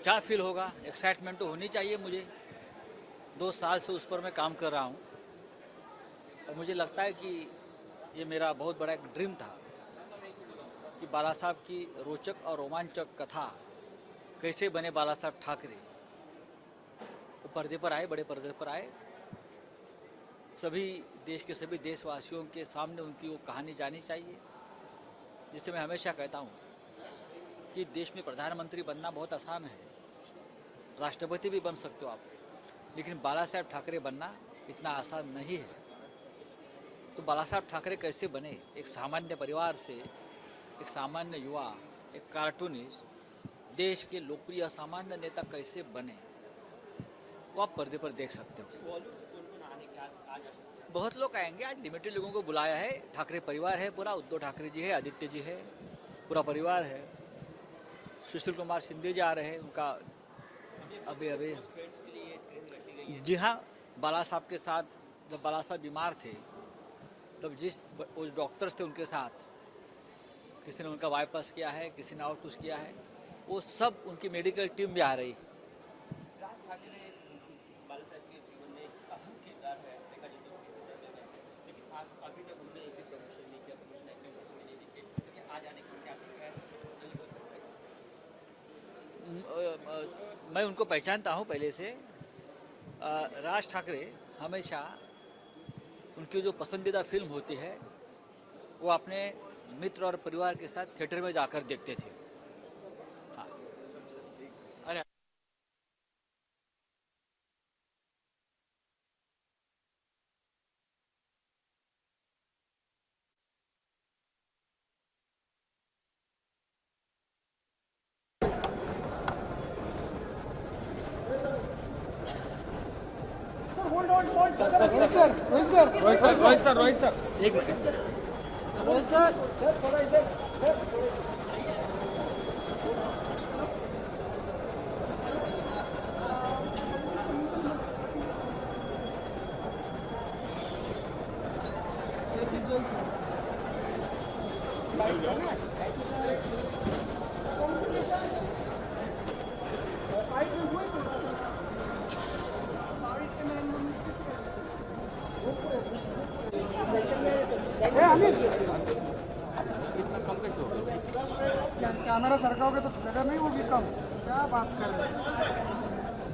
क्या फील होगा, एक्साइटमेंट तो होनी चाहिए मुझे। 2 साल से उस पर मैं काम कर रहा हूँ और मुझे लगता है कि ये मेरा बहुत बड़ा एक ड्रीम था कि बाला साहब की रोचक और रोमांचक कथा कैसे बने बाला साहब ठाकरे, वो पर्दे पर आए, बड़े पर्दे पर आए, सभी देश के सभी देशवासियों के सामने उनकी वो कहानी जानी चाहिए। जिससे मैं हमेशा कहता हूँ कि देश में प्रधानमंत्री बनना बहुत आसान है, राष्ट्रपति भी बन सकते हो आप, लेकिन बाला साहब ठाकरे बनना इतना आसान नहीं है। तो बाला साहब ठाकरे कैसे बने, एक सामान्य परिवार से एक सामान्य युवा, एक कार्टूनिस्ट, देश के लोकप्रिय सामान्य नेता कैसे बने, वो आप पर्दे पर देख सकते हो। बहुत लोग आएंगे, आज लिमिटेड लोगों को बुलाया है। ठाकरे परिवार है पूरा, उद्धव ठाकरे जी है, आदित्य जी है, पूरा परिवार है। सुशील कुमार शिंदे जी आ रहे हैं, उनका अभी जी हाँ, बाला साहब के साथ जब बाला साहब बीमार थे तब उस डॉक्टर्स थे उनके साथ, किसी ने उनका बाईपास किया है, किसी ने और कुछ किया है, वो सब उनकी मेडिकल टीम भी आ रही। राज ठाकरे बाला साहब के जीवन में एक अहम किरदार है, देखा जाए तो लेकिन आज अभी तक उन्होंने एक भी प्रमोशन नहीं किया, प्रमोशन एक्टिविटीज में नहीं दिखे, लेकिन आज आने का क्या है नहीं बोल सकते। मैं उनको पहचानता हूँ पहले से। राज ठाकरे हमेशा उनकी जो पसंदीदा फिल्म होती है वो अपने मित्र और परिवार के साथ थिएटर में जाकर देखते थे। हाँ। अरे रोहित सर एक मिनट रोहित सर थोड़ा इधर कैमरा सरकाओगे तो जगह नहीं होगी कम। क्या बात कर रहे हैं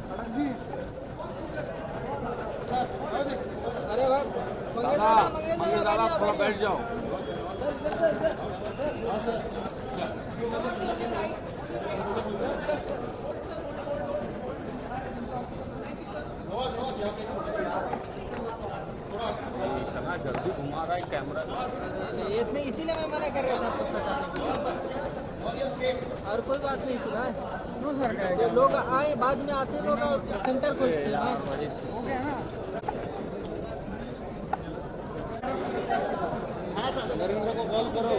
सड़क जी। अरे वाह मंगेश थोड़ा बैठ जाओ। जल्दी घुमा रहा है कैमरा, इतने इसीलिए मैं मना कर रहा था आपको सटाने के लिए। और कोई बात नहीं सुना है क्यों सर, लोग आए बाद में आते लोग सेंटर खोजते हैं। हो गया ना। नरेंद्र को कॉल करो।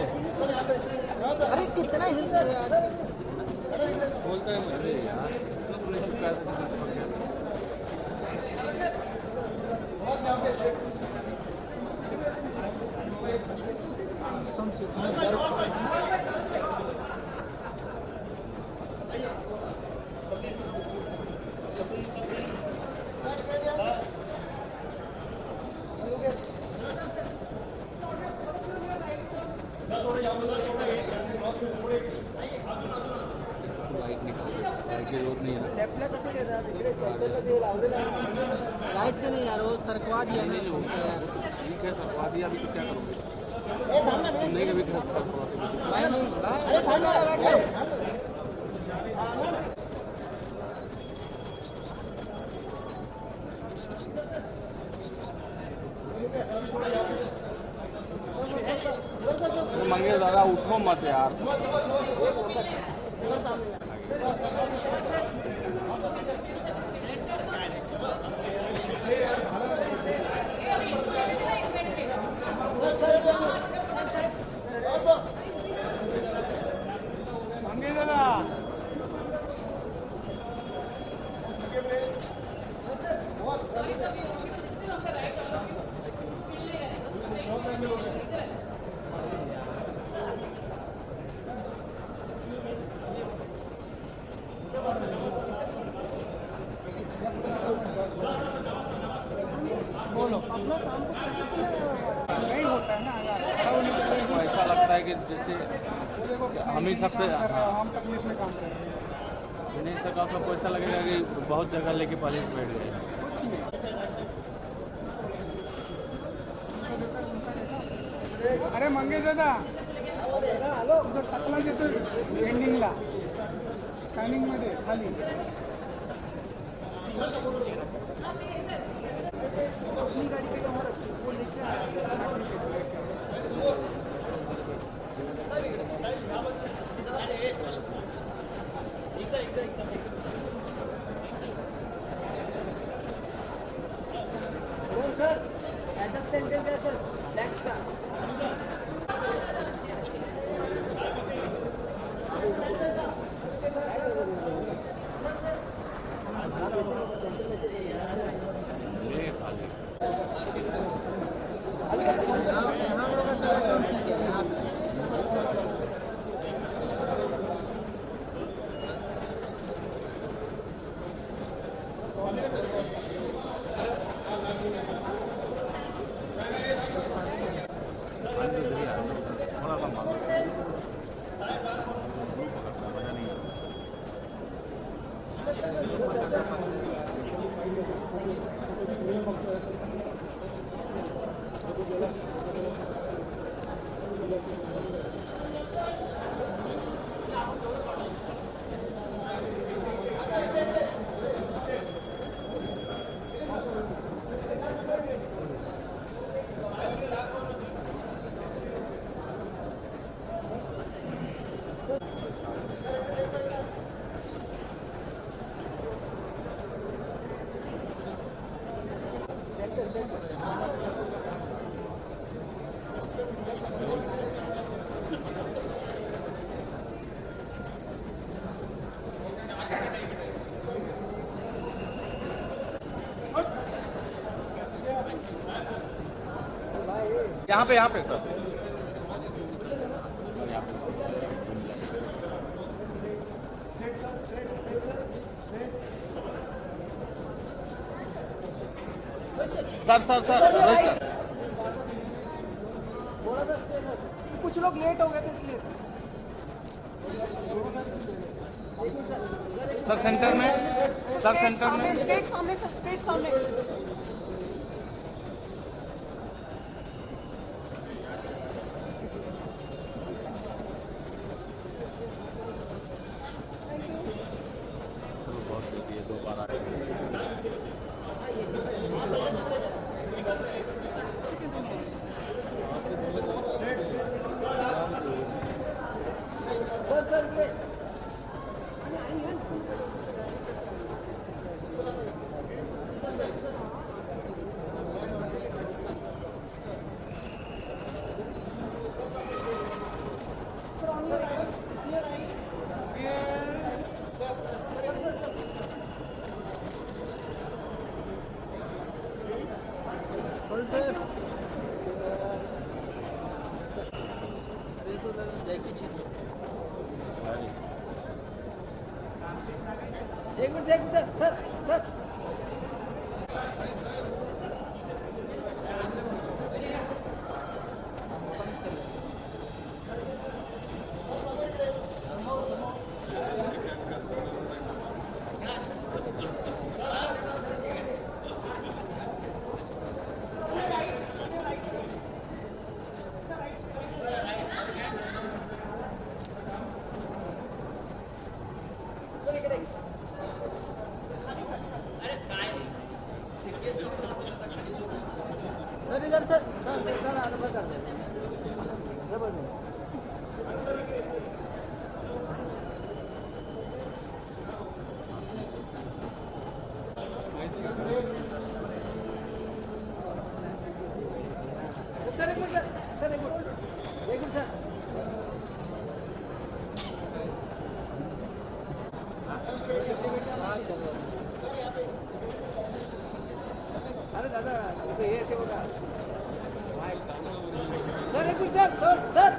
अरे कितना हिलते हैं यार, बोलता है मुझे यार लाइट से नहीं यार, वो सरकवा दिया नहीं यार। ठीक है सरकवा दिया, अभी तो क्या करोगे? नहीं कभी भाई नहीं भाई, अरे भाई बैठो। मंगेश दादा उठो मत यार। जैसे वो देखो कितना हम ही easy सबसे काम कर रहे हैं, हाँ हम तकलीफ में काम कर रहे हैं। नहीं सरकार सबको ऐसा लगेगा कि बहुत जगह लेके पहले से बैठ गए। कुछ नहीं। अरे मंगेश दादा तो टाकला येतो एंडिंगला स्कॅनिंग मध्ये खाली यहाँ पे सर सर कुछ लोग लेट हो गए थे इसलिए सर सेंटर में स्ट्रेट सामने सर स्ट्रेट सामने एक मिनट सर सर सर इधर सर आधा कर देते हैं सर एक मिनट सर अरे दादा ये ऐसे होगा सर एक मिनट सर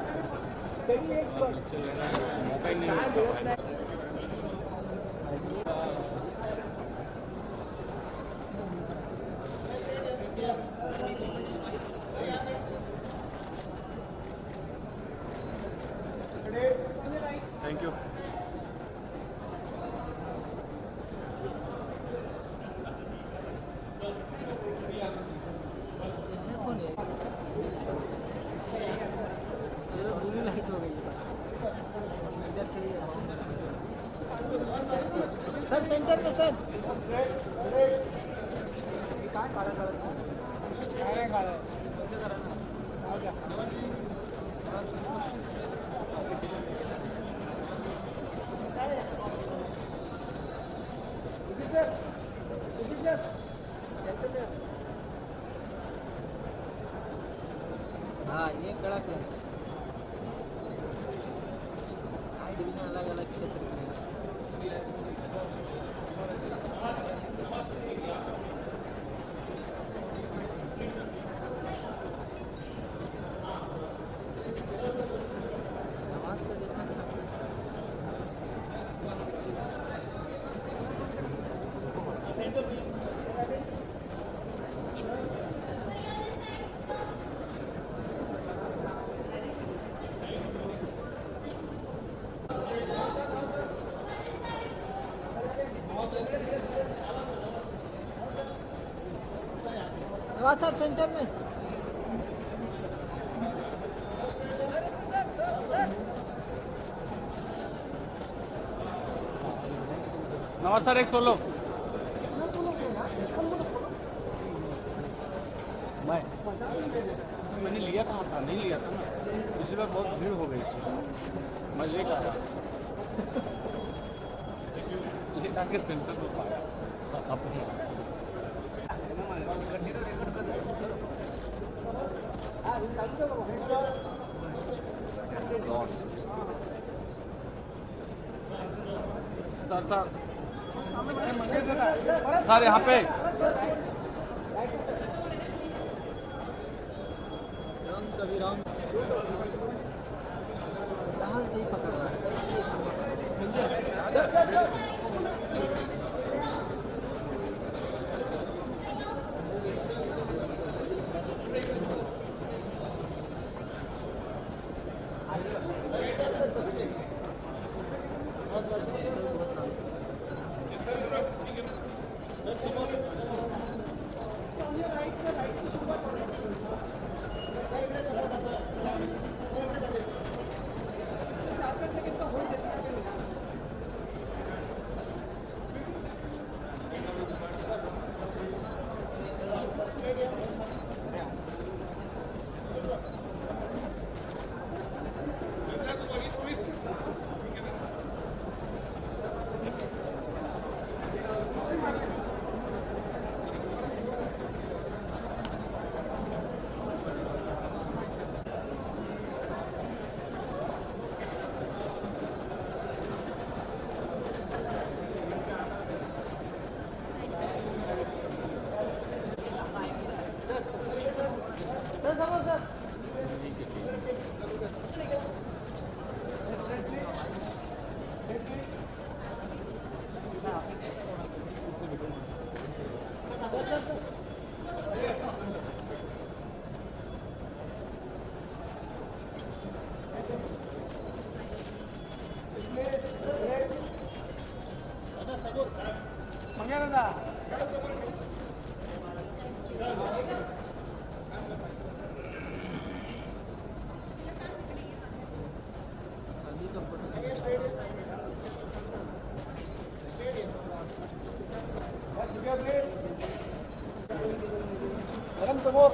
सर सेंटर में सर हाँ ये कड़क है अलग अलग क्षेत्र में सर सेंटर में नमस्कार एक सोलो मैंने लिया कहाँ था नहीं लिया था ना पिछली बार बहुत भीड़ हो गई थी मैं लेट आया लेट आके सेंटर में पाया अपने सर सर यहाँ पे कभी राउंड यहाँ से ही पकड़ रहा समोर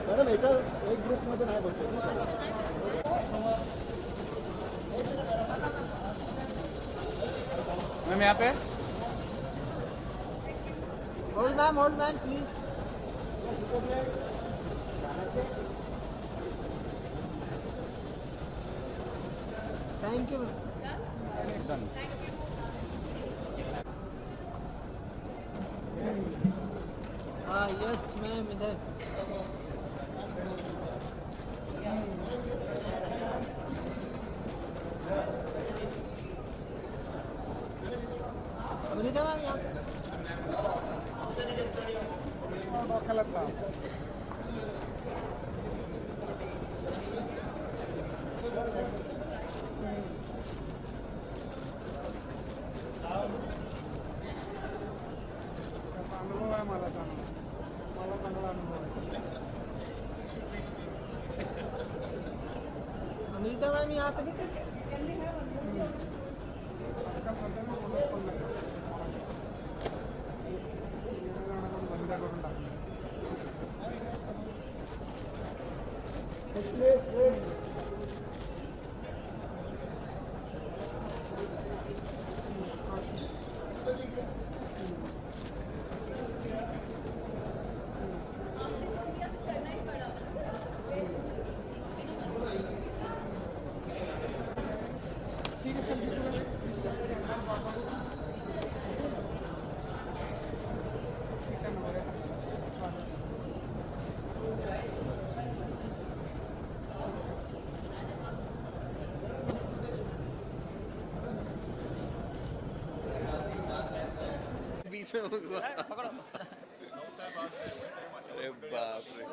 मॅडम एका एक ग्रुपमध्ये नाही बसले मैम यहाँ पे hold ma'am please thank you done हाँ यस मैम इधर सुनीता मैम यहाँ अनुभव आहे मला चांगला अनुभव आहे हम यहाँ पे नहीं आजकाल सध्या मी बोलत पण नाही. बंद करून टाकलं. बीच में होगा. अरे बाप रे.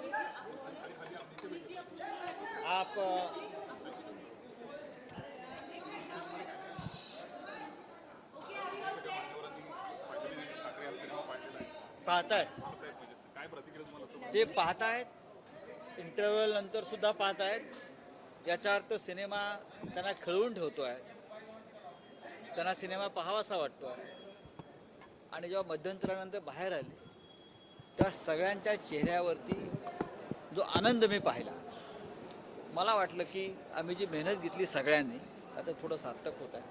आप पाहतायत ते पाहतायत इंटरव्हल नंतर सुद्धा पाहतायत याचा अर्थ सिनेमा त्यांना खिळवून ठेवतोय, त्यांना सिनेमा पाहावासा वाटतोय. आणि जेव्हा मध्यंतरानंतर बाहेर आले त्या सगळ्यांच्या चेहऱ्यावरती जो आनंद मी पाहिला, मला वाटलं की आम्ही जी मेहनत घेतली सगळ्यांनी आता थोडं सार्थक होत आहे.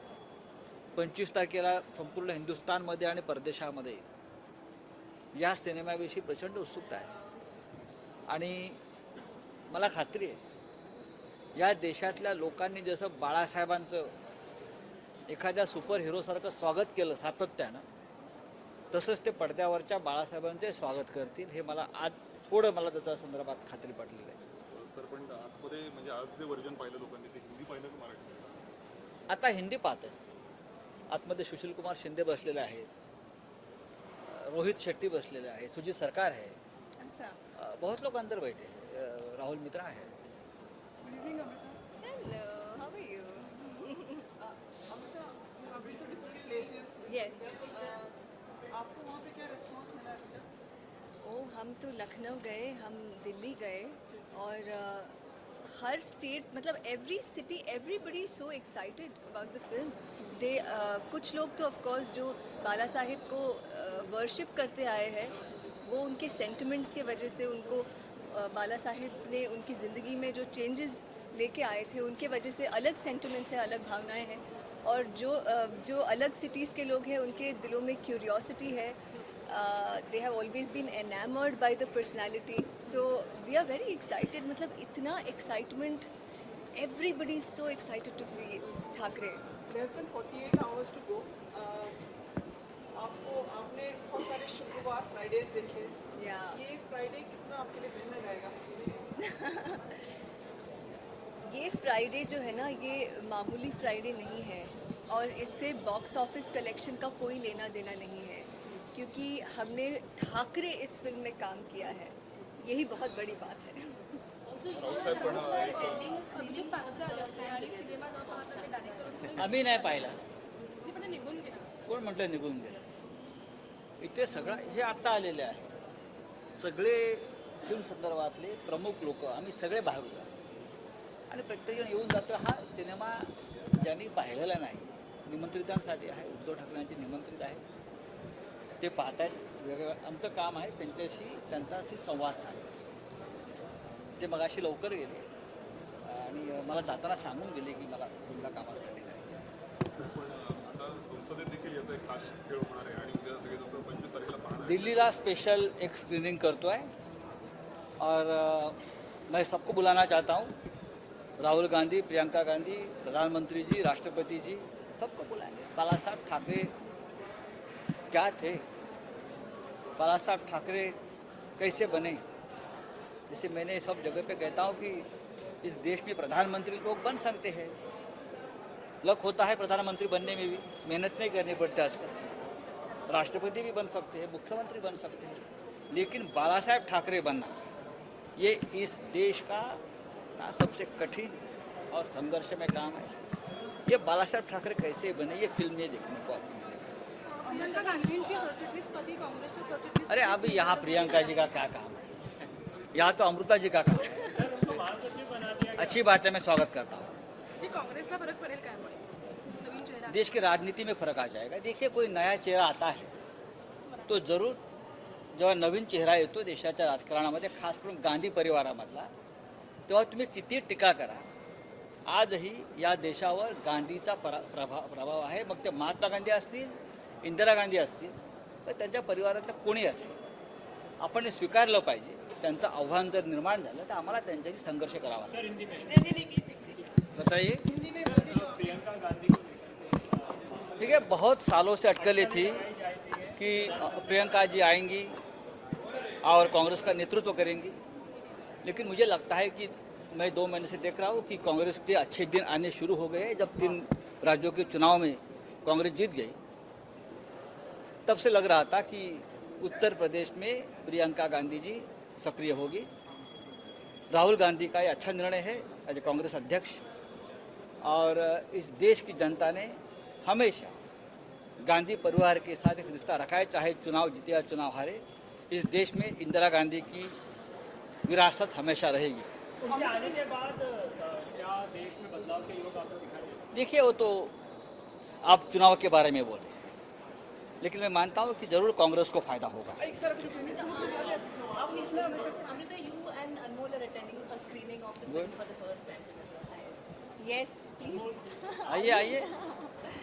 25 तारखेला संपूर्ण हिंदुस्थानमध्ये आणि परदेशामध्ये या सिनेमाविषयी प्रचंड उत्सुकता आहे. आणि मला खात्री आहे या देशातल्या लोकांनी जसं बाळासाहेबांचं एखाद्या सुपर हिरोसारखं स्वागत केलं सातत्यानं, तसंच ते पडद्यावरच्या बाळासाहेबांचे स्वागत करतील. हे मला आज थोडं मला त्याच्या संदर्भात खात्री पटलेली आहे. सर पण आतमध्ये म्हणजे आज जे व्हर्जन पाहिलं लोकांनी ते हिंदी पाहिलं की मराठी? आता हिंदी पाहते. आतमध्ये सुशीलकुमार शिंदे बसलेले आहेत, रोहित शेट्टी बसलेले आहे, सुजीत सरकार है, बहुत लोग अंदर बैठे हैं, राहुल मित्रा है. Hello, how are you? Yes. आपको वहाँ पे क्या रिस्पॉन्स मिला अभी तक? ओ हम तो लखनऊ गए, हम दिल्ली गए और हर स्टेट मतलब every city everybody so excited about the film. दे कुछ लोग तो ऑफ कोर्स जो बाला साहेब को वर्शिप करते आए हैं, वो उनके सेंटिमेंट्स के वजह से उनको बाला साहेब ने उनकी ज़िंदगी में जो चेंजेस लेके आए थे उनके वजह से अलग सेंटिमेंट्स हैं, अलग भावनाएं हैं. और जो अलग सिटीज़ के लोग हैं उनके दिलों में क्यूरियोसिटी है. They have always been enamoured by the personality. So we are very excited. मतलब इतना excitement, everybody is so excited to see Thackeray. Less than 48 hours to go. आपने बहुत सारे शुक्रवार फ्राइडेज देखे. या ये फ्राइडे कितना आपके लिए भिन्न रहेगा? ये फ्राइडे जो है ना, ये मामूली फ्राइडे नहीं है और इससे बॉक्स ऑफिस कलेक्शन का कोई लेना देना नहीं है, क्योंकि हमने ठाकरे इस फिल्म में काम किया है. यही बहुत बड़ी बात है. आम्ही नाही पाहिला. कोण म्हटलं निघून गेलं? इथे सगळं हे आता आलेले आहे. सगळे फिल्म संदर्भातले प्रमुख लोक आम्ही सगळे बाहेर होतो आणि प्रत्येकजण येऊन जातो. हा सिनेमा ज्यांनी पाहिलेला नाही निमंत्रितांसाठी आहे. उद्धव ठाकरेंचे निमंत्रित आहेत, ते पाहत आहेत. वेगवेगळं आमचं काम आहे त्यांच्याशी संवाद साधणं. ते मगाशी लवकर गेले आणि मला जाताना सांगून गेले की मला पुढल्या कामासाठी जायचं. सर पण आता संसदेत देखील याचा एक खास खेळ होणार आहे आणि उद्या सगळे लोक 25 तारखेला पाहणार आहेत. दिल्लीला स्पेशल एक स्क्रीनिंग करतो है और मैं सबको बुलाना चाहता हूँ. राहुल गांधी, प्रियंका गांधी, प्रधानमंत्री जी, राष्ट्रपति जी, सबको बुलाएंगे. बाला साहब ठाकरे क्या थे, बाला साहब ठाकरे कैसे बने. जैसे मैंने सब जगह पे कहता हूँ कि इस देश में प्रधानमंत्री लोग बन सकते हैं. लक होता है प्रधानमंत्री बनने में भी, मेहनत नहीं करनी पड़ती आजकल. राष्ट्रपति भी बन सकते हैं, मुख्यमंत्री बन सकते हैं, लेकिन बाला साहेब ठाकरे बनना ये इस देश का सबसे कठिन और संघर्ष में काम है. ये बाला साहेब ठाकरे कैसे बने ये फिल्म में देखने को आपको मिलेगा. अरे अभी यहाँ प्रियंका जी का क्या काम है, यहाँ तो अमृता जी का काम है. अच्छी बात है, मैं स्वागत करता हूँ. की काँग्रेसला फरक पडेल काय यामुळे नवीन चेहरा देश की राजनीति में फरक आ जाएगा. देखिए, कोई नया चेहरा आता है तो जरूर जेव्हा नवीन चेहरा येतो देशाच्या राजकारणामध्ये, खास करून गांधी परिवारामधला, तेव्हा तुम्ही किती टीका करा, आजही या देशावर गांधीचा प्रभाव आहे. मग ते महात्मा गांधी असतील, इंदिरा गांधी असतील, तर त्यांच्या परिवारातलं कोणी असेल, आपण हे स्वीकारलं पाहिजे. त्यांचं आव्हान जर निर्माण झालं तर आम्हाला त्यांच्याशी संघर्ष करावा लागेल. बताइए. देखिए, बहुत सालों से अटकलें थी कि प्रियंका जी आएंगी और कांग्रेस का नेतृत्व करेंगी, लेकिन मुझे लगता है कि मैं 2 महीने से देख रहा हूँ कि कांग्रेस के अच्छे दिन आने शुरू हो गए. जब 3 राज्यों के चुनाव में कांग्रेस जीत गई, तब से लग रहा था कि उत्तर प्रदेश में प्रियंका गांधी जी सक्रिय होगी. राहुल गांधी का ये अच्छा निर्णय है एज ए कांग्रेस अध्यक्ष, और इस देश की जनता ने हमेशा गांधी परिवार के साथ एक रिश्ता रखा है, चाहे चुनाव जीते या चुनाव हारे. इस देश में इंदिरा गांधी की विरासत हमेशा रहेगी. उनके आने के बाद क्या देश में बदलाव के योग आपको दिखाई देते हैं? देखिए, वो तो आप चुनाव के बारे में बोले, लेकिन मैं मानता हूँ कि जरूर कांग्रेस को फायदा होगा. Amrita, you and Anmol are attending a screening of the film for the first time. Yes please. आइए आइए,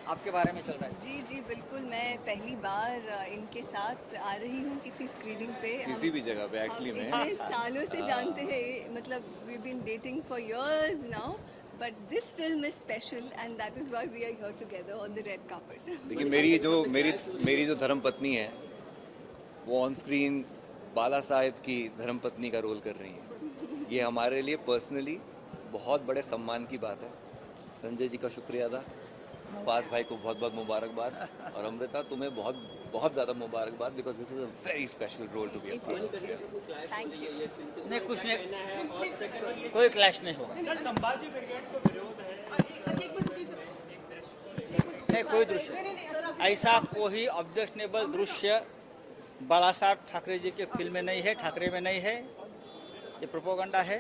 आपके बारे में चल रहा है. जी जी बिल्कुल, मैं पहली बार इनके साथ आ रही हूँ किसी स्क्रीनिंग पे. किसी भी जगह पे एक्चुअली हम में इतने सालों से जानते हैं, मतलब we been dating for years now, but this film is special and that is why we are here together on the red carpet. देखिए, मेरी जो धर्मपत्नी है वो ऑन स्क्रीन बाला साहेब की धर्मपत्नी का रोल कर रही है. ये हमारे लिए पर्सनली बहुत बड़े सम्मान की बात है. संजय जी का शुक्रिया अदा, पास भाई को बहुत बहुत मुबारकबाद, और अमृता तुम्हें बहुत बहुत ज़्यादा मुबारकबाद, because this is a very special role to be a part. Thank you. नहीं, कुछ नहीं, कोई क्लैश नहीं होगा. सर, संभाजी ब्रिगेड को विरोध है. नहीं, कोई दृश्य ऐसा कोई ऑब्जेक्शनेबल दृश्य बाला साहब ठाकरे जी के फिल्म में नहीं है, ठाकरे में नहीं है. ये प्रोपोगंडा है.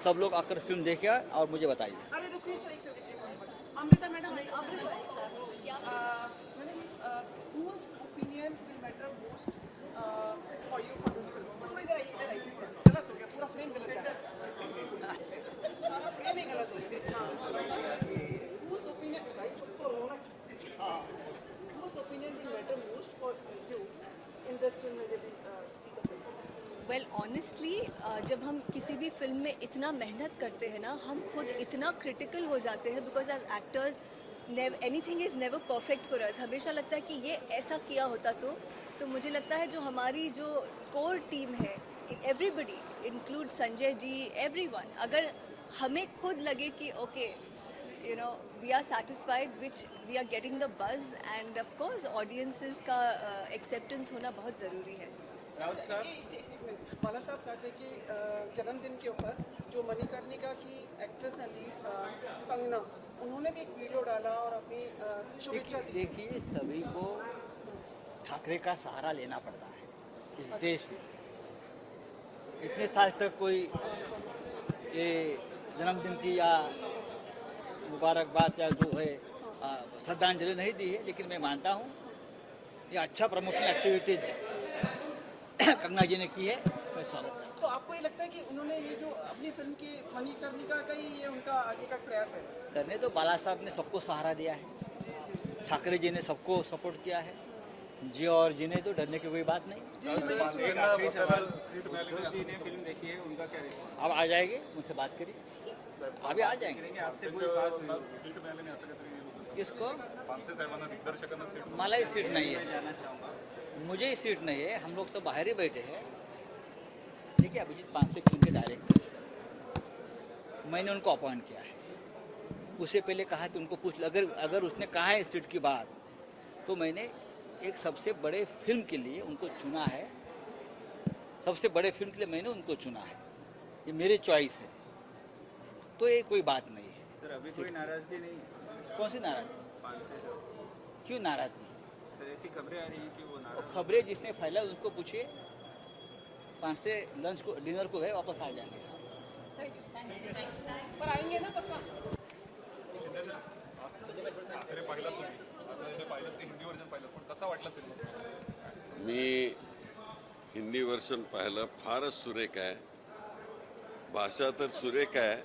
सब लोग आकर फिल्म देखिए और मुझे बताइए. अरे रुकिए सर, एक second. Amrita madam, whose opinion will matter most for you for this film? थोड़ा इधर आइए. गलत हो गया, पूरा फ्रेम गलत जा रहा है. सारा फ्रेम ही गलत हो गया. Whose opinion, भाई चुप तो रहो ना. Whose opinion will matter most for you in this film when they see the film? Well honestly, जब हम किसी भी फिल्म में इतना मेहनत करते हैं ना, हम खुद इतना क्रिटिकल हो जाते हैं, because as actors anything is never perfect for us. हमेशा लगता है कि ये ऐसा किया होता तो मुझे लगता है जो हमारी जो कोर टीम है, everybody include Sanjay ji, everyone, अगर हमें खुद लगे कि okay you know we are satisfied, which we are getting the buzz, and of course audiences का एक्सेप्टेंस होना बहुत ज़रूरी है. बाला साहब साहब के जन्मदिन के ऊपर जो मणिकर्णिका की एक्ट्रेस हैं लीड कंगना, उन्होंने भी एक वीडियो डाला और अपनी शुभेच्छा दी. देखिए, सभी को ठाकरे का सहारा लेना पड़ता है इस देश में. इतने साल तक कोई ये जन्मदिन की या मुबारकबाद या जो है श्रद्धांजलि नहीं दी है, लेकिन मैं मानता हूँ ये अच्छा प्रमोशनल एक्टिविटीज कंगना जी ने की है, मैं स्वागत करता हूँ. तो आपको ये लगता है कि उन्होंने ये जो अपनी फिल्म की मणिकर्णिका का ही ये उनका आगे का प्रयास है? करने तो बाला साहब ने सबको सहारा दिया है, ठाकरे जी ने सबको सपोर्ट किया है, जी और जी ने तो डरने की कोई बात नहीं. फिल्म देखी है, उनका क्या रिस्पॉन्स? अब आ जाएंगे, मुझसे बात करिए, अभी आ जाएंगे. आपसे कोई बात हुई? सीट मिळाली नाही असं काहीतरी किसको? पानसे साहेबांना दिग्दर्शकांना सीट मला ही सीट नहीं है, जानना चाहूँगा. मुझे ही सीट नहीं है, हम लोग सब बाहर ही बैठे हैं. ठीक है, अभिजीत पानसे फिल्म के डायरेक्टर, मैंने उनको अपॉइंट किया है. उससे पहले कहा कि उनको पूछ, अगर उसने कहा है सीट की बात, तो मैंने एक सबसे बड़े फिल्म के लिए उनको चुना है. सबसे बड़े फिल्म के लिए मैंने उनको चुना है, ये मेरी चॉइस है, तो ये कोई बात नहीं है. सर, अभी कोई नाराजगी नहीं है कौन सी नाराजगी? पानसे साहब? क्यों नाराजगी? सर, ऐसी खबरें आ रही हैं कि वो और नाराज. खबरें जिसने फैला उनको पूछिए. 5 से लंच को डिनर को गए, वापस आ जाएंगे. पर आएंगे ना पक्का? ठाकरे पाहिला तुम्ही आता हे पाहिलं ते हिंदी व्हर्जन पाहिलं पण कसा वाटला सिनेमा मी हिंदी वर्षन पाहिलं, फारच सुरेख आहे. भाषा तर सुरेख आहे,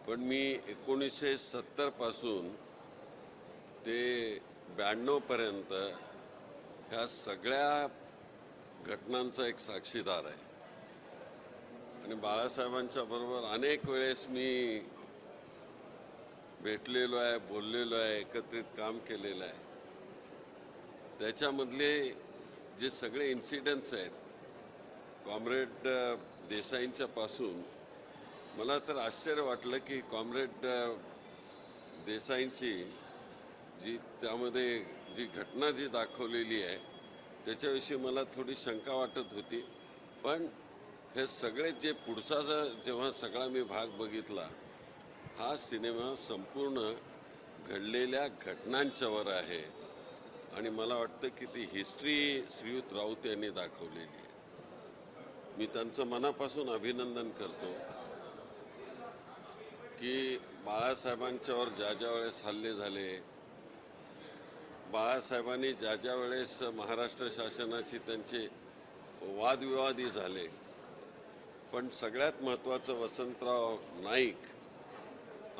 पण मी 1970 पासून ते 92 पर्यंत ह्या सगळ्या घटनांचा एक साक्षीदार आहे. आणि बाळासाहेबांच्या बरोबर अनेक वेळेस मी भेटलेलो आहे, बोललेलो आहे, एकत्रित काम केलेलं आहे. त्याच्यामधले जे सगळे इन्सिडेंट्स आहेत कॉम्रेड देसाईंच्या पासून, मला तर आश्चर्य वाटलं की कॉम्रेड देसाईंची जी त्यामध्ये जी घटना जी दाखवलेली आहे त्याच्याविषयी मला थोडी शंका वाटत होती. पण हे सगळे जे पुढचा जेव्हा सगळा मी भाग बघितला, हा सिनेमा संपूर्ण घडलेल्या घटनांच्यावर आहे. आणि मला वाटतं की ती हिस्ट्री श्रीयुत राऊत यांनी दाखवलेली आहे. मी त्यांचं मनापासून अभिनंदन करतो की बाळासाहेबांच्यावर ज्या ज्या वेळेस हल्ले झाले, बाळासाहेबांनी ज्या ज्या वेळेस महाराष्ट्र शासनाची त्यांचे वादविवादी झाले, पण सगळ्यात महत्त्वाचं वसंतराव नाईक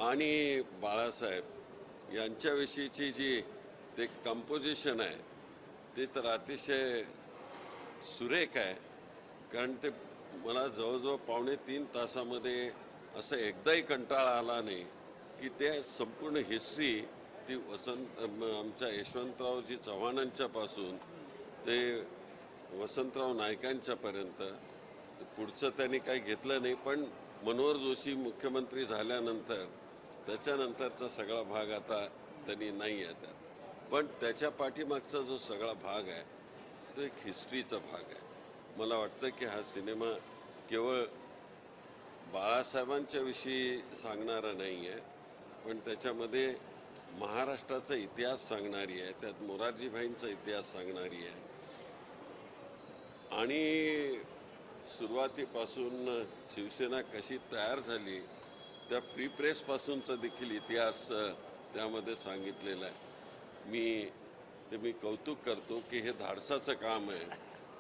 आणि बाळासाहेब यांच्याविषयीची जी ते कंपोजिशन आहे ते तर अतिशय सुरेख आहे. कारण ते मला जवळजवळ 2.5 तासामध्ये असं एकदाही कंटाळा आला नाही की ते संपूर्ण हिस्ट्री ती आमच्या यशवंतरावजी चव्हाणांच्यापासून ते वसंतराव नाईकांच्यापर्यंत पुढचं त्यांनी काही घेतलं नाही. पण मनोहर जोशी मुख्यमंत्री झाल्यानंतर त्याच्यानंतरचा सगळा भाग आता त्यांनी नाही आहे त्यात. पण त्याच्या पाठीमागचा जो सगळा भाग आहे तो एक हिस्ट्रीचा भाग आहे. मला वाटतं की हा सिनेमा केवळ बाळासाहेबांच्या विषयी सांगणारा नाही आहे, पण त्याच्यामध्ये महाराष्ट्राचा इतिहास सांगणारी आहे, त्यात मोरारजीभाईंचा इतिहास सांगणारी आहे. आणि सुरुवातीपासून शिवसेना कशी तयार झाली त्या फ्री प्रेसपासूनचा देखील इतिहास त्यामध्ये सांगितलेला आहे. मी कौतुक करतो की हे धाडसाचं काम आहे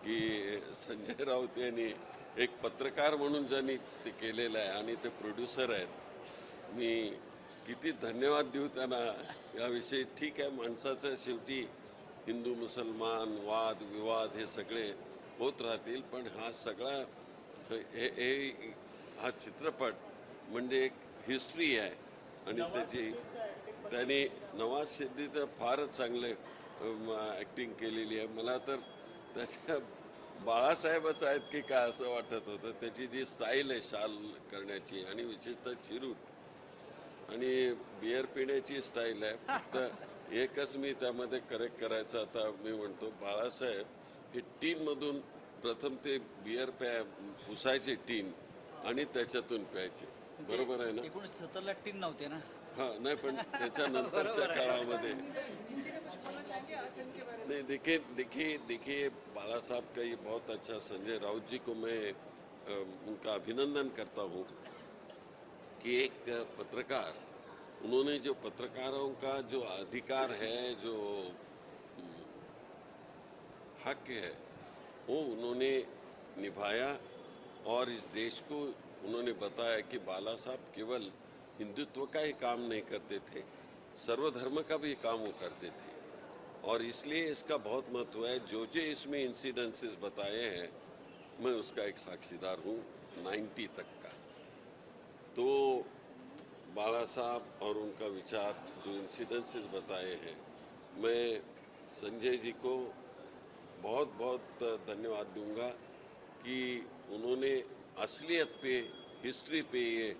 की संजय राऊत यांनी एक पत्रकार म्हणून ज्यांनी ते केलेलं आहे आणि ते प्रोड्युसर आहेत. मी किती धन्यवाद देऊ त्यांना याविषयी. ठीक आहे, माणसाचं शेवटी हिंदू मुसलमान वाद विवाद हे सगळे होत राहतील, पण हा सगळा हा चित्रपट म्हणजे एक हिस्ट्री आहे. आणि त्याची त्यांनी नवाज सिद्दीकी तर फारच चांगले ॲक्टिंग केलेली आहे. मला तर त्याच्या बाळासाहेबच आहेत की काय असं वाटत होतं. त्याची जी स्टाईल आहे शाल करण्याची आणि विशेषतः चिरूट आणि बिअर पिण्याची स्टाईल आहे. फक्त एकच मी त्यामध्ये करेक्ट करायचं आता मी म्हणतो, बाळासाहेब हे टीनमधून प्रथम ते बिअर पुसायचे टीन आणि त्याच्यातून प्यायचे. बरोबर आहे ना? 1970ला टीन नव्हते ना. हाँ नहीं, पण त्याच्यानंतरच्या काळामध्ये नहीं. देखिए बाला साहब का ये बहुत अच्छा, संजय राउत जी को मैं उनका अभिनंदन करता हूँ कि एक पत्रकार, उन्होंने जो पत्रकारों का जो अधिकार है, जो हक है, वो उन्होंने निभाया. और इस देश को उन्होंने बताया कि बाला साहब केवल हिंदुत्व का ही काम नहीं करते थे, सर्वधर्म का भी काम वो करते थे. और इसलिए इसका बहुत महत्व है. जो इसमें इंसिडेंसेस बताए हैं, मैं उसका एक साक्षीदार हूँ 90 तक का. तो बाला साहब और उनका विचार, जो इंसिडेंसेस बताए हैं, मैं संजय जी को बहुत बहुत धन्यवाद दूंगा कि उन्होंने असलियत पे, हिस्ट्री पे ये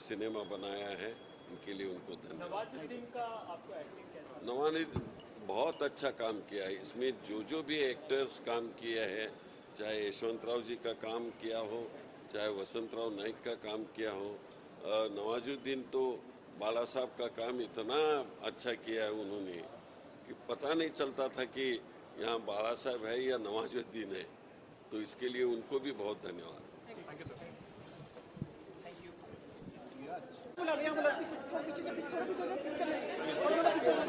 सिनेमा बनाया है. उनके लिए उनको धन्यवाद. नवाजुद्दीन का आपको एक्टिंग कैसा? नवाजुद्दीन बहुत अच्छा काम किया है. इसमें जो भी एक्टर्स काम किए हैं, चाहे यशवंतराव जी का काम किया हो, चाहे वसंतराव नाइक का काम किया हो, नवाजुद्दीन तो बाला साहब का काम इतना अच्छा किया है उन्होंने कि पता नहीं चलता था कि यहाँ बाला साहब है या नवाजुद्दीन है. तो इसके लिए उनको भी बहुत धन्यवाद. Thank you sir. बोला यहाँ मतलब पीछे थोड़ा पीछे जा, थोड़ा पीछे जा, पीछे ले, थोड़ा पीछे जा।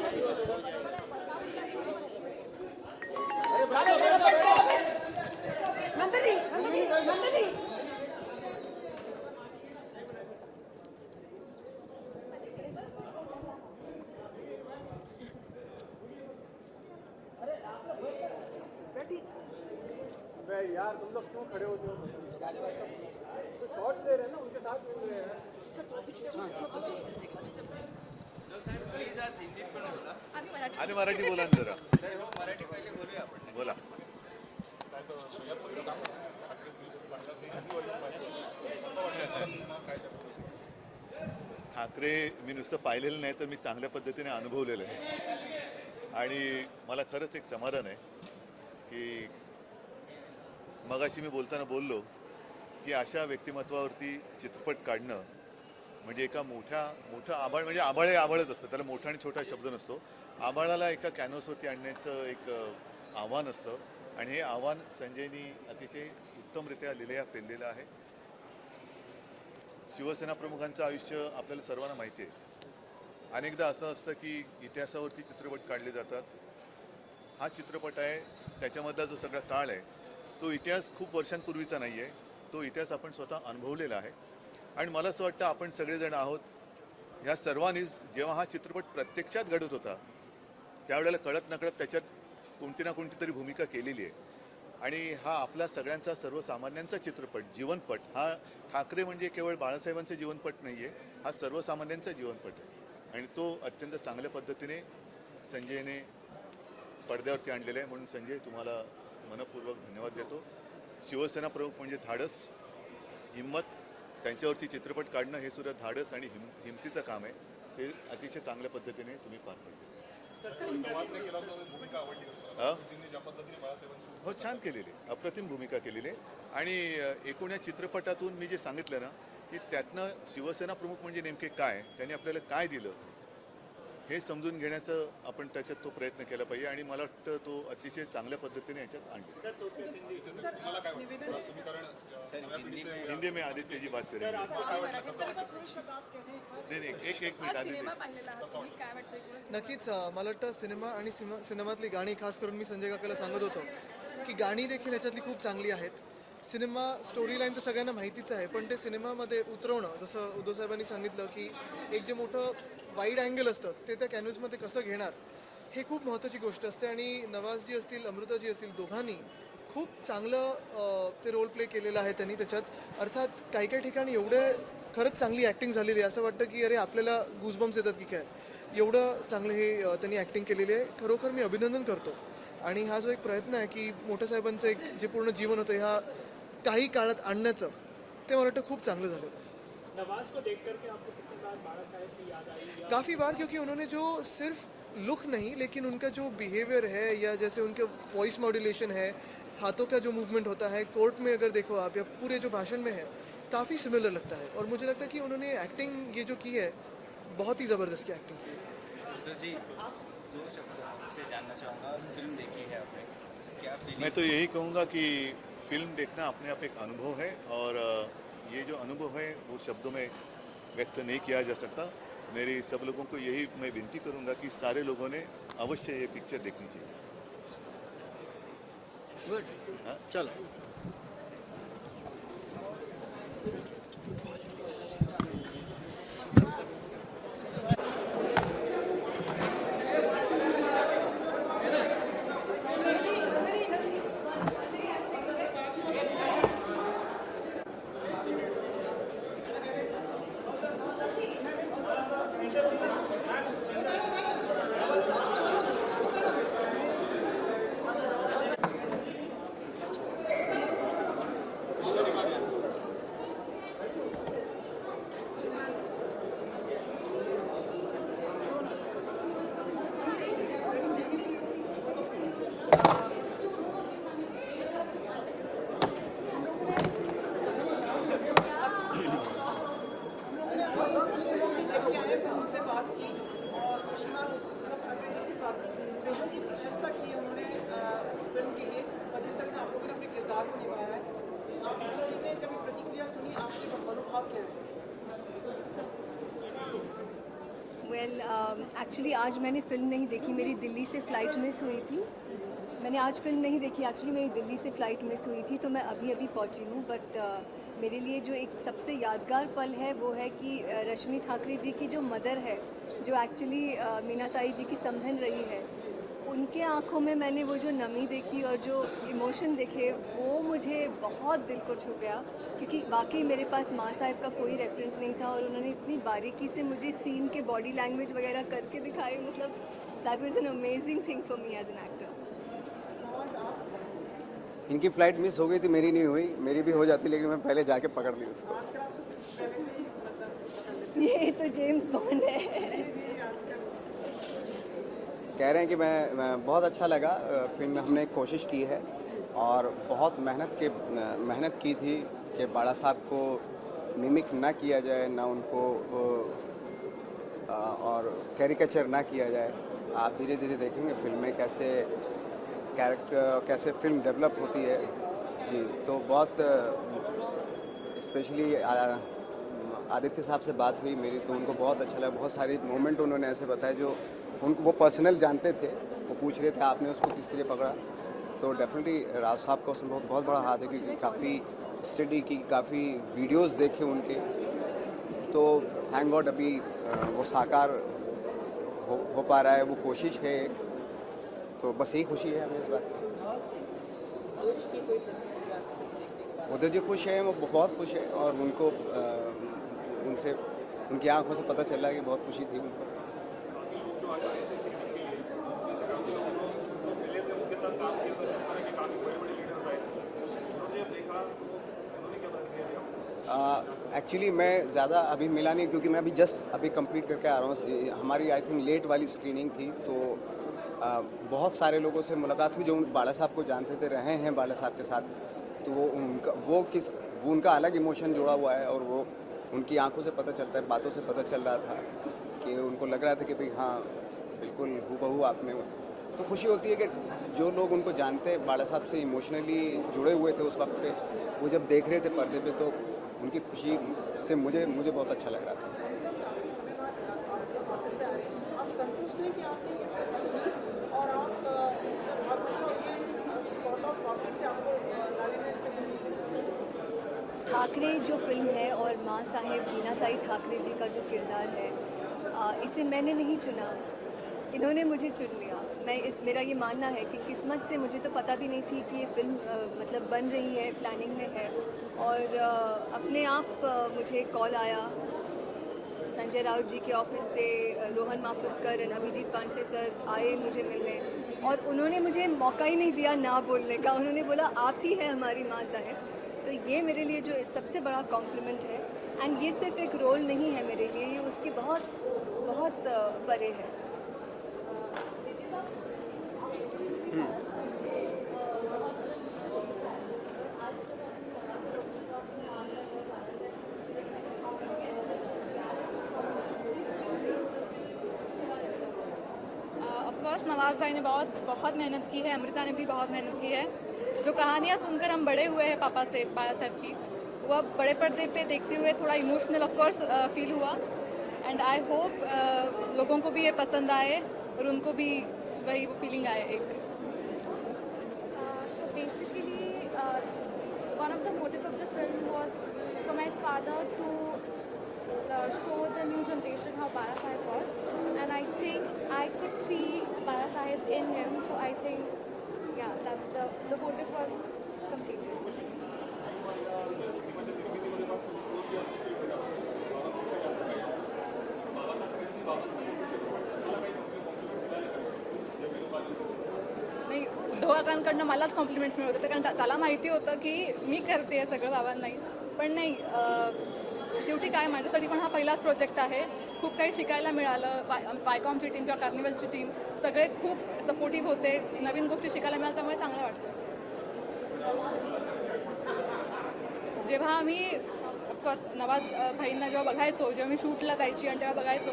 नंदनी नंदनी नंदनी यार तुम लोग क्यों खड़े होते हो? तो शॉर्ट्स ले रहे हैं ना, उनके साथ मिल रहे हैं। आणि मराठी बोला ना जरा. बोला. ठाकरे मी नुसतं पाहिलेलं नाही तर मी चांगल्या पद्धतीने अनुभवलेलं आहे आणि मला खरंच एक समाधान आहे की मगाशी मी बोलताना बोललो की अशा व्यक्तिमत्वावरती चित्रपट काढणं म्हणजे एका मोठं आभाळ, म्हणजे आभाळ हे आभाळच असतं, त्याला मोठा आणि छोटा शब्द नसतो. आभाळाला एका कॅनव्हासवरती आणण्याचं एक आव्हान असतं आणि हे आव्हान संजयनी अतिशय उत्तमरित्या लिलया पेललेलं आहे. शिवसेना प्रमुखांचं आयुष्य आपल्याला सर्वांना माहिती आहे. अनेकदा असं असतं की इतिहासावरती चित्रपट काढले जातात. हा चित्रपट आहे, त्याच्यामधला जो सगळा काळ आहे तो इतिहास खूप वर्षांपूर्वीचा नाही आहे, तो इतिहास आपण स्वतः अनुभवलेला आहे. आणि मला असं वाटतं आपण सगळेजण आहोत ह्या सर्वांनीच जेव्हा हा चित्रपट प्रत्यक्षात घडत होता त्यावेळेला कळत नकळत त्याच्यात कोणती ना कोणती तरी भूमिका केलेली आहे. आणि हा आपला सगळ्यांचा सर्वसामान्यांचा चित्रपट, जीवनपट. हा ठाकरे म्हणजे केवळ बाळासाहेबांचा जीवनपट नाही आहे, हा सर्वसामान्यांचा जीवनपट आहे आणि तो अत्यंत चांगल्या पद्धतीने संजयने पडद्यावरती आणलेला आहे. म्हणून संजय तुम्हाला मनपूर्वक धन्यवाद देतो. शिवसेना प्रमुख म्हणजे धाडस, हिंमत, त्यांच्यावरती चित्रपट काढणं हे सुद्धा धाडस आणि हिमतीचं काम आहे. ते अतिशय चांगल्या पद्धतीने तुम्ही पार पाडले. हो, छान केलेली, अप्रतिम भूमिका केलेली आहे. आणि एकूण या चित्रपटातून मी जे सांगितलं ना की त्यातनं शिवसेना प्रमुख म्हणजे नेमके काय, त्यांनी आपल्याला काय दिलं हे समजून घेण्याचं आपण त्याच्यात तो प्रयत्न केला पाहिजे आणि मला वाटतं तो अतिशय चांगल्या पद्धतीने याच्यात आणला. हिंदी में आदित्य जी बात करेंगे. नाही, एक मिनिट आदित्य. नक्कीच मला वाटतं सिनेमा आणि सिनेमातली गाणी, खास करून मी संजय काकाला सांगत होतो की गाणी देखील ह्याच्यातली खूप चांगली आहेत. सिनेमा स्टोरी लाईन तर सगळ्यांना माहितीच आहे, पण ते सिनेमामध्ये उतरवणं, जसं उद्धव साहेबांनी सांगितलं की एक जे मोठं वाईड अँगल असतं ते त्या कॅनव्हसमध्ये कसं घेणार, हे खूप महत्त्वाची गोष्ट असते. आणि नवाजजी असतील, अमृताजी असतील, दोघांनी खूप चांगलं ते रोल प्ले केलेलं आहे त्यांनी त्याच्यात. अर्थात काही काही ठिकाणी एवढे खरंच चांगली ॲक्टिंग झालेली आहे, असं वाटतं की अरे आपल्याला गुजबम्स येतात की काय, एवढं चांगलं हे त्यांनी ॲक्टिंग केलेली आहे. खरोखर मी अभिनंदन करतो. आणि हा जो एक प्रयत्न आहे की मोठ्या साहेबांचं एक जे पूर्ण जीवन होतं ह्या काही काळात आणण्याचं, ते मला वाटतं खूप चांगलं झालं. नवाज को देख करके आपको कितनी बार बाला साहेब की याद आई? काफ़ी बार, क्योंकि उन्होंने जो सिर्फ लुक नहीं लेकिन उनका जो बिहेवियर है या जैसे उनके वॉइस मॉड्यूलेशन है, हाथों का जो मूवमेंट होता है, कोर्ट में अगर देखो आप या पूरे जो भाषण में है, काफ़ी सिमिलर लगता है. और मुझे लगता है कि उन्होंने एक्टिंग ये जो की है बहुत ही ज़बरदस्त की एक्टिंग की है. तो जी, दो शब्द आपसे जानना चाहूँगा, फिल्म देखी है आपने, क्या फीलिंग? मैं तो यही कहूँगा कि फिल्म देखना अपने आप एक अनुभव है और ये जो अनुभव है वो शब्दों में व्यक्त नहीं किया जा सकता. मेरी सब लोगों को यही मैं विनती करूँगा कि सारे लोगों ने अवश्य ये पिक्चर देखनी चाहिए. गुड, चलो. वेल एक्चुअली आज मैंने फ़िल्म नहीं देखी, मेरी दिल्ली से फ़्लाइट मिस हुई थी। मैंने आज फ़िल्म नहीं देखी, एक्चुअली मेरी दिल्ली से फ़्लाइट मिस हुई थी, तो मैं अभी अभी पहुंची हूँ। बट मेरे लिए जो एक सबसे यादगार पल है वो है कि रश्मि ठाकरे जी की जो मदर है, जो एक्चुअली मीनाताई जी की समधन रही है, उनके आंखों में मैंने वो जो नमी देखी और जो इमोशन देखे, वो मुझे बहुत दिल को छू गया। क्योंकि वाकई मेरे पास माँ साहब का कोई रेफरेंस नहीं था और उन्होंने इतनी बारीकी से मुझे सीन के बॉडी लैंग्वेज वगैरह करके दिखाई। मतलब that was an amazing thing for me as an actor. इनकी फ़्लाइट मिस हो गई थी, मेरी नहीं हुई। मेरी भी हो जाती, लेकिन मैं पहले जाके पकड़ ली उसको। ये तो जेम्स बॉन्ड है। कह रहे हैं कि मैं बहुत अच्छा लगा फिल्म में। हमने कोशिश की है और बहुत मेहनत की थी कि बाड़ा साहब को मिमिक ना किया जाए, ना उनको और कैरिकेचर ना किया जाए। आप धीरे धीरे देखेंगे फिल्म में कैसे कैरेक्टर, कैसे फिल्म डेवलप होती है। जी, तो बहुत स्पेशली आदित्य साहब से बात हुई मेरी, तो उनको बहुत अच्छा लगा। बहुत सारे मोमेंट उन्होंने ऐसे बताए जो उनको वो पर्सनल जानते थे। वो पूछ रहे थे आपने उसको किस तरह पकड़ा। तो डेफिनेटली राव साहब का उसमें बहुत बड़ा हाथ है, क्योंकि काफ़ी स्टडी की, काफ़ी वीडियोस देखे उनके। तो थैंक गॉड अभी वो साकार हो पा रहा है, वो कोशिश है एक। तो बस यही खुशी है हमें इस बात की। उदय जी खुश हैं, वो बहुत खुश हैं और उनको उनसे उनकी आंखों से पता चल रहा है कि बहुत खुशी थी उनको। एक्चुअली मैं ज़्यादा अभी मिला नहीं, क्योंकि मैं अभी जस्ट अभी कंप्लीट करके आ रहा हूँ। हमारी आई थिंक लेट वाली स्क्रीनिंग थी, तो बहुत सारे लोगों से मुलाकात हुई जो बाड़ा साहब को जानते थे, रहे हैं बाड़ा साहब के साथ। तो वो उनका अलग इमोशन जुड़ा हुआ है और वो उनकी आंखों से पता चलता है, बातों से पता चल रहा था कि उनको लग रहा था कि भाई हाँ बिल्कुल हूबहू आपने। तो खुशी होती है कि जो लोग उनको जानते हैं, बाड़ा साहब से इमोशनली जुड़े हुए थे उस वक्त पे, वो जब देख रहे थे पर्दे पे, तो उनकी खुशी से मुझे बहुत अच्छा लग रहा था। आप संतुष्ट हैं कि आपने ये फिल्म चुनी और आप इसमें भाग बने और ये सॉर्ट ऑफ वापस से आपको लाने में इससे ठाकरे जो फिल्म है और माँ साहेब मीनाताई ठाकरे जी का जो किरदार है, इसे मैंने नहीं चुना, इन्होंने मुझे चुन लिया। मेरा ये मानना है कि किस्मत से, मुझे तो पता भी नहीं थी कि ये फिल्म मतलब बन रही है, प्लानिंग में है। और अपने आप मुझे कॉल आया संजय राउत जी के ऑफिस से, रोहन मापुस्कर और अभिजीत पांडे सर आए मुझे मिलने और उन्होंने मुझे मौका ही नहीं दिया ना बोलने का। उन्होंने बोला आप ही हैं हमारी माँ साहब। तो ये मेरे लिए जो सबसे बड़ा कॉम्प्लीमेंट है। एंड ये सिर्फ एक रोल नहीं है मेरे लिए, ये उसके बहुत बहुत परे है। ऑफकोर्स नवाज़ भाई ने बहुत मेहनत की है, अमृता ने भी बहुत मेहनत की है। जो कहानियाँ सुनकर हम बड़े हुए हैं पापा से, बाला साहब की, वो अब बड़े पर्दे पे देखते हुए थोड़ा इमोशनल ऑफकोर्स फील हुआ। एंड आई होप लोगों को भी ये पसंद आए और उनको भी वही वो फीलिंग आए एक। So basically, one of the motives of the film was for my father to show the new generation how Bala Saheb was, and I think I could see Bala Saheb in him. So I think, yeah, that's the motive was completed. नाही, उद्धवाकांकडनं मलाच compliments मिळत होते, कारण त्याला माहिती होतं की मी करते आहे सगळं बाबांनाही. पण नाही, शेवटी काय, माझ्यासाठी पण हा पहिलाच प्रोजेक्ट आहे. खूप काही शिकायला मिळालं. वायकॉमची टीम किंवा कार्निवलची टीम सगळे खूप सपोर्टिव्ह होते. नवीन गोष्टी शिकायला मिळाल्या, त्यामुळे चांगलं वाटतं. जेव्हा आम्ही ऑफकोर्स नवाज भाईंना जेव्हा बघायचो, जेव्हा मी शूटला जायची आणि तेव्हा बघायचो,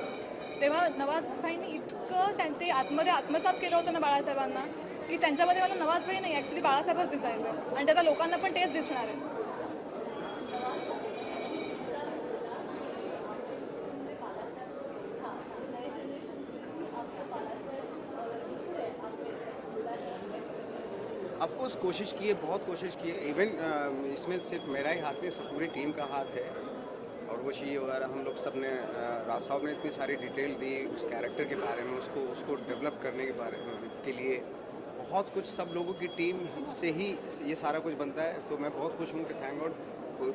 तेव्हा नवाज भाईंनी इतकं ते आतमध्ये आत्मसात केलं होतं ना बाळासाहेबांना, की त्यांच्यामध्ये मला नवाज भाई नाही, ॲक्च्युली बाळासाहेबच दिसायचं. आणि त्याचा लोकांना पण तेच दिसणार आहे. ऑफकोर्स कोशिश की है, बहुत कोशिश की है। इवन इसमें सिर्फ मेरा ही हाथ नहीं, सब पूरी टीम का हाथ है। और वो चीज़ वगैरह हम लोग सब ने राज साहब ने इतनी सारी डिटेल दी उस कैरेक्टर के बारे में, उसको डेवलप करने के बारे में के लिए बहुत कुछ सब लोगों की टीम से ही ये सारा कुछ बनता है। तो मैं बहुत खुश हूँ कि थैंक गॉड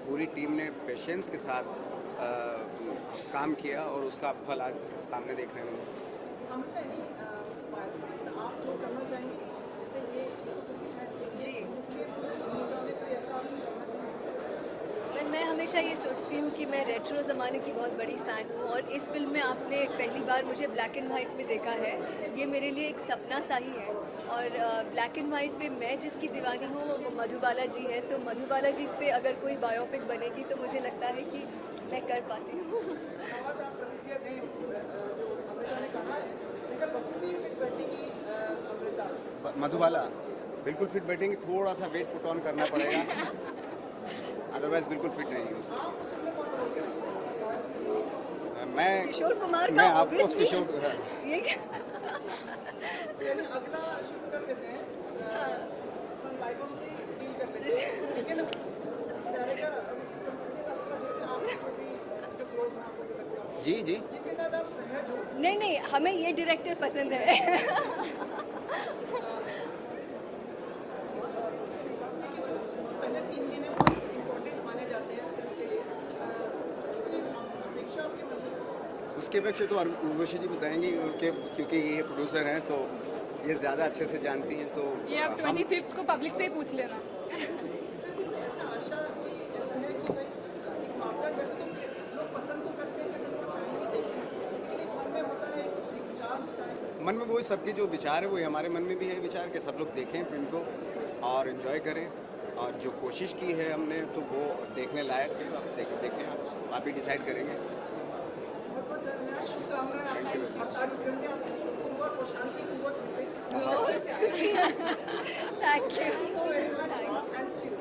पूरी टीम ने पेशेंस के साथ काम किया और उसका फल आज सामने देखने में मिला। अमृता जी, आप जो करना चाहेंगे जैसे ये तो फिल्म है जी, मुख्य भूमिका में कोई ऐसा आप करना चाहेंगे? मैं हमेशा ये सोचती हूँ कि मैं रेट्रो ज़माने की बहुत बड़ी फ़ैन हूँ और इस फिल्म में आपने पहली बार मुझे ब्लैक एंड वाइट में देखा है। ये मेरे लिए एक सपना सा ही है और ब्लैक एंड वाइट पे मैं जिसकी दीवानी हूँ वो मधुबाला जी है। तो मधुबाला जी पे अगर कोई बायोपिक बनेगी तो मुझे लगता है कि मैं कर पाती हूँ। आवाज़ आप प्रतिक्रिया दें जो अमृता ने कहा है, लेकिन बखूबी फिट बैठेगी अमृता। मधुबाला बिल्कुल फिट बैठेंगे, थोड़ा सा वेट पुट ऑन करना पड़ेगा, अदरवाइज बिल्कुल फिट रहेंगे उसके। आप उस फिल्म में कौन सा रोल करेंगे? मैं किशोर कुमार मैं का आपको obviously किशोर ये यानी अगला शुरू कर देते हैं, अपन बाइकॉम से डील कर लेते हैं, लेकिन डायरेक्टर आपको भी जो क्लोज हैं आपको भी लगता है जी जी जिनके साथ आप सहज हो। नहीं हमें ये डायरेक्टर पसंद है। पहले 3 दिन बहुत इम्पोर्टेंट माने जाते हैं फिल्म के लिए, उसके लिए अपेक्षा आपकी मतलब उसके अपेक्षा तो उर्वशी जी बताएंगी क्योंकि ये प्रोड्यूसर हैं तो ये ज़्यादा अच्छे से जानती हैं। तो ये आप 25th को पब्लिक से ही पूछ लेना। ऐसा आशा ऐसा है कि भाई एक मापदंड वैसे तो लोग पसंद तो करते हैं लोग चाहेंगे देखें, लेकिन एक मन में होता है एक विचार होता है। मन में वही सबके जो विचार है वही हमारे मन में भी है विचार कि सब लोग देखें फिल्म को और एंजॉय करें। और जो कोशिश की है हमने तो वो देखने लायक है। आप देखें, आप ही डिसाइड करेंगे। बहुत बहुत धन्यवाद, शुभकामनाएं आपके 48 घंटे आपके सुखपूर्वक और शांतिपूर्वक Thank you. so very much and see you.